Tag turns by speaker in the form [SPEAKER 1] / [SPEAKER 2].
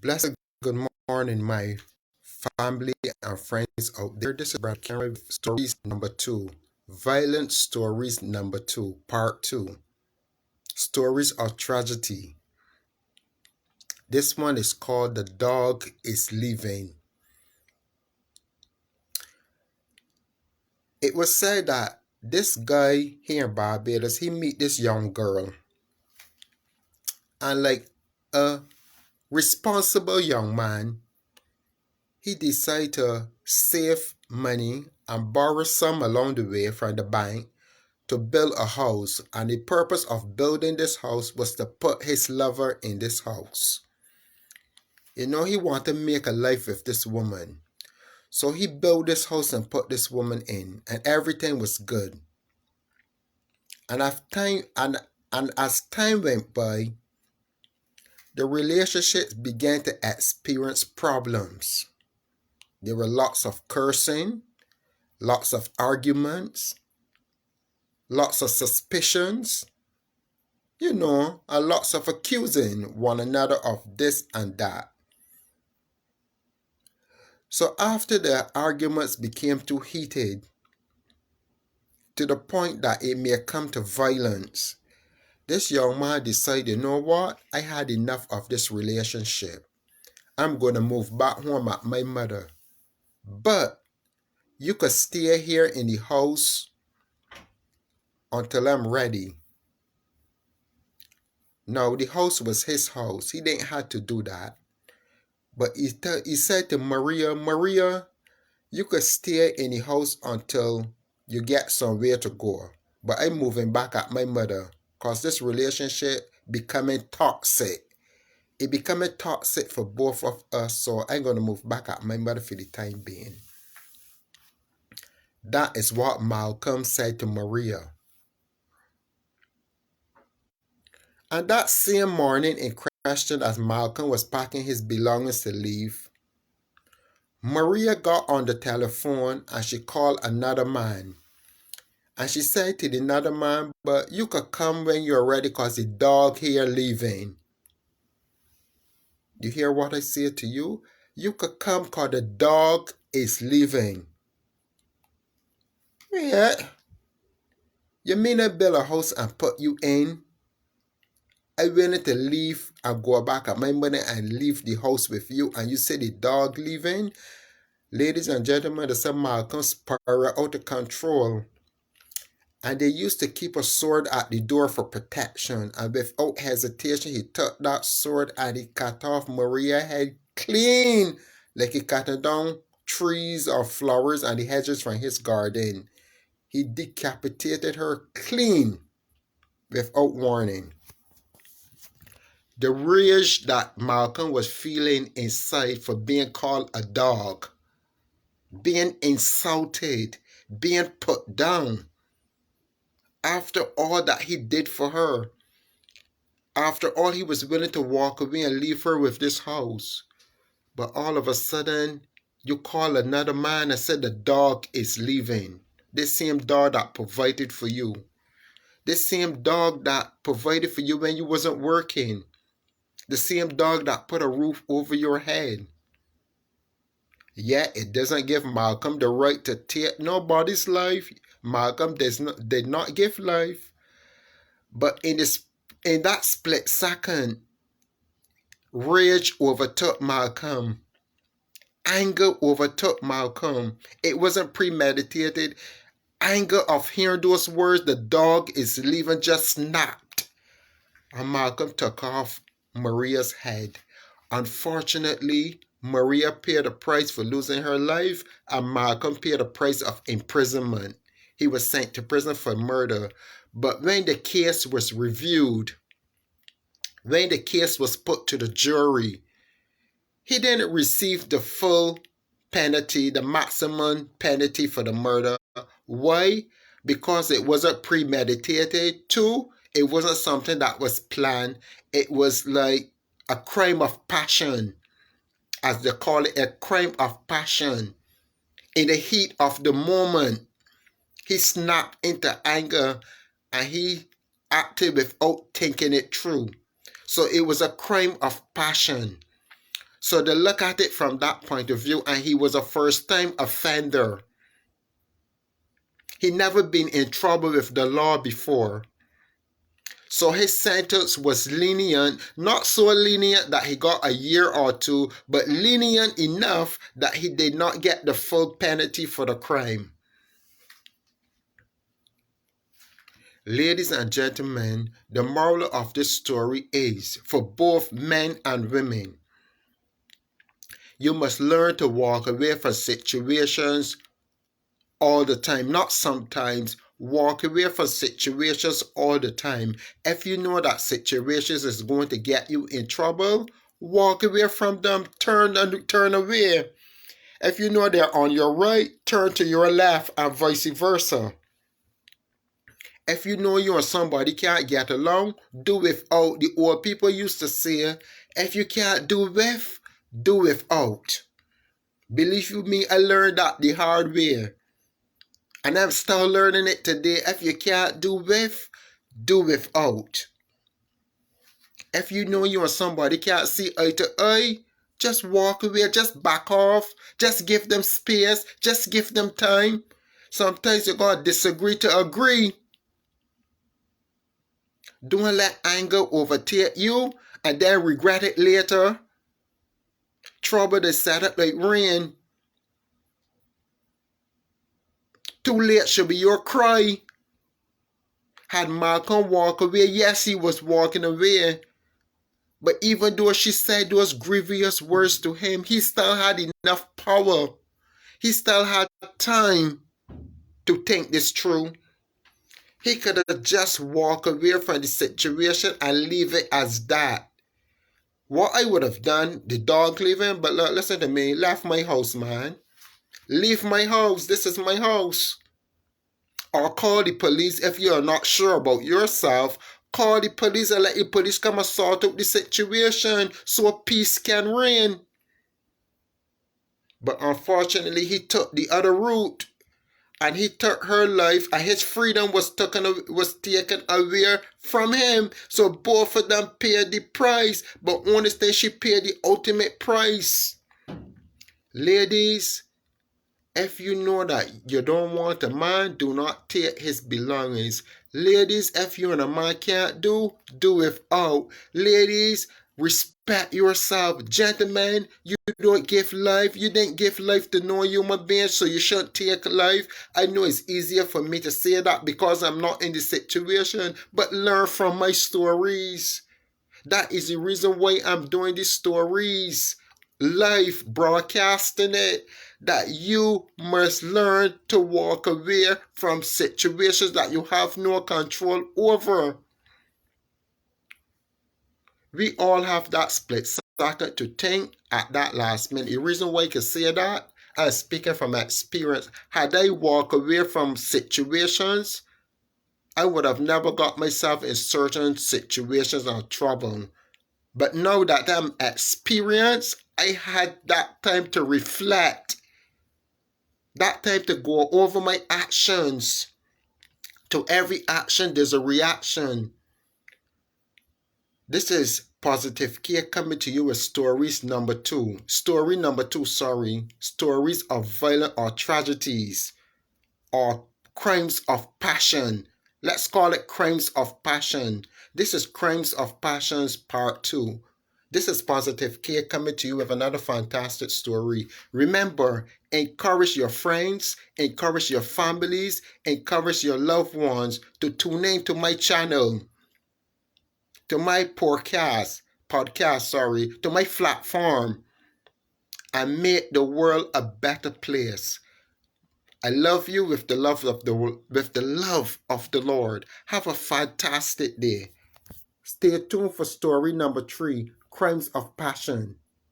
[SPEAKER 1] Blessed good morning, my family and friends out there. This is Brad Cameron with Stories number 2. Violent Stories number 2, part 2. Stories of Tragedy. This one is called The Dog is Leaving. It was said that this guy here in Barbados, he meet this young girl. And like a responsible young man, he decided to save money and borrow some along the way from the bank to build a house. And the purpose of building this house was to put his lover in this house. He wanted to make a life with this woman. So he built this house and put this woman in, and everything was good. And as time went by, the relationship began to experience problems. There were lots of cursing, lots of arguments, lots of suspicions, and lots of accusing one another of this and that. So after the arguments became too heated, to the point that it may come to violence, this young man decided, you know what? I had enough of this relationship. I'm going to move back home at my mother. But you could stay here in the house until I'm ready. Now, the house was his house. He didn't have to do that. But he said to Maria, you could stay in the house until you get somewhere to go. But I'm moving back at my mother because this relationship becoming toxic. It becoming toxic for both of us, so I'm going to move back at my mother for the time being. That is what Malcolm said to Maria. And that same morning in question, as Malcolm was packing his belongings to leave, Maria got on the telephone and she called another man. And she said to the another man, but you could come when you're ready because the dog here leaving. You hear what I say to you? You could come because the dog is leaving. Yeah. You mean I build a house and put you in? I willing to leave and go back at my money and leave the house with you, and you say the dog leaving? Ladies and gentlemen, the son Malcolm spiraled out of control. And they used to keep a sword at the door for protection. And without hesitation, he took that sword and he cut off Maria's head clean, like he cut down trees or flowers and the hedges from his garden. He decapitated her clean without warning. The rage that Malcolm was feeling inside for being called a dog, being insulted, being put down, after all that he did for her, after all he was willing to walk away and leave her with this house. But all of a sudden, you call another man and said the dog is leaving. This same dog that provided for you. This same dog that provided for you when you wasn't working. The same dog that put a roof over your head. Yet it doesn't give Malcolm the right to take nobody's life. Malcolm did not give life. But in that split second, rage overtook Malcolm. Anger overtook Malcolm. It wasn't premeditated. Anger of hearing those words, the dog is leaving, just snapped. And Malcolm took off Maria's head. Unfortunately, Maria paid a price for losing her life, and Malcolm paid a price of imprisonment. He was sent to prison for murder. But when the case was reviewed, when the case was put to the jury, he didn't receive the full penalty, the maximum penalty for the murder. Why? Because it wasn't premeditated. Two, it wasn't something that was planned. It was like a crime of passion, as they call it, a crime of passion. In the heat of the moment, he snapped into anger and he acted without thinking it through. So it was a crime of passion. So they look at it from that point of view, and he was a first-time offender. He never been in trouble with the law before. So his sentence was lenient, not so lenient that he got a year or two, but lenient enough that he did not get the full penalty for the crime. Ladies and gentlemen, the moral of this story is for both men and women. You must learn to walk away from situations all the time, not sometimes. Walk away from situations all the time. If you know that situations is going to get you in trouble, walk away from them, turn away. If you know they're on your right, turn to your left, and vice versa. If you know you and somebody can't get along, do without. The old people used to say, if you can't do with, do without. Believe you me, I learned that the hard way. And I'm still learning it today. If you can't do with, do without. If you know you and somebody can't see eye to eye, just walk away, just back off, just give them space, just give them time. Sometimes you gotta disagree to agree. Don't let anger overtake you and then regret it later. Trouble is set up like rain. Too late should be your cry. Had Malcolm walked away, yes, he was walking away. But even though she said those grievous words to him, he still had enough power. He still had time to think this through. He could have just walked away from the situation and leave it as that. What I would have done, the dog leaving, but look, listen to me, left my house, man. Leave my house, this is my house. Or call the police if you're not sure about yourself. Call the police and let the police come and sort out the situation so peace can reign. But unfortunately, he took the other route. And he took her life, and his freedom was taken away from him. So both of them paid the price. But honestly, she paid the ultimate price. Ladies, if you know that you don't want a man, do not take his belongings. Ladies, if you and a man can't do without. Ladies, respect yourself. Gentlemen, you don't give life. You didn't give life to no human being, so you shouldn't take life. I know it's easier for me to say that because I'm not in the situation, but learn from my stories. That is the reason why I'm doing these stories. Live broadcasting it, that you must learn to walk away from situations that you have no control over. We all have that split second to think at that last minute. The reason why I can say that, I'm speaking from experience. Had I walked away from situations, I would have never got myself in certain situations of trouble. But now that I'm experienced, I had that time to reflect. That time to go over my actions. To every action, there's a reaction. This is Positive Care coming to you with stories number 2. Story number 2, sorry. Stories of violence or tragedies or crimes of passion. Let's call it crimes of passion. This is Crimes of Passions Part 2. This is Positive Care coming to you with another fantastic story. Remember, encourage your friends, encourage your families, encourage your loved ones to tune in to my channel, to my podcast, to my platform, and make the world a better place. I love you with the love of the Lord. Have a fantastic day. Stay tuned for story number 3, Crimes of Passion.